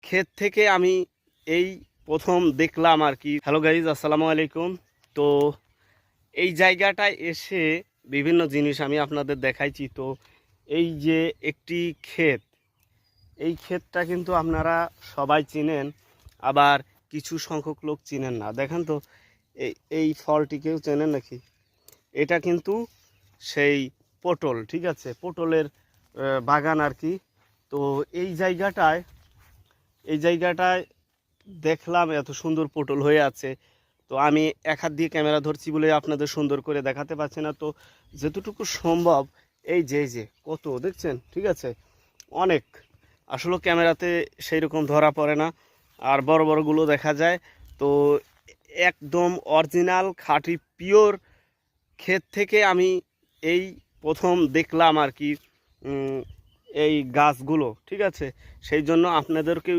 ক্ষেত থেকে আমি এই প্রথম দেখলাম আর কি। হ্যালো গাইজ, আসসালামু আলাইকুম। তো এই জায়গাটায় এসে বিভিন্ন জিনিস আমি আপনাদের দেখাইছি। তো এই যে একটি ক্ষেত, এই ক্ষেতটা কিন্তু আপনারা সবাই চিনেন, আবার কিছু সংখ্যক লোক চিনেন না। দেখেন তো এই এই ফলটি কেউ চেনেন নাকি? এটা কিন্তু সেই পটল, ঠিক আছে, পটলের বাগান আর কি। তো এই জায়গাটায় দেখলাম এত সুন্দর পটল হয়ে আছে। তো আমি এক হাত দিয়ে ক্যামেরা ধরছি বলে আপনাদের সুন্দর করে দেখাতে পারছি না। তো যতটুকু সম্ভব এই যে কত দেখছেন, ঠিক আছে, অনেক। আসলে ক্যামেরাতে সেই রকম ধরা পড়ে না, আর বড় বড়গুলো দেখা যায়। তো একদম অরিজিনাল খাঁটি পিওর ক্ষেত থেকে আমি এই প্রথম দেখলাম আর কি এই গাছগুলো, ঠিক আছে। সেই জন্য আপনাদেরকেও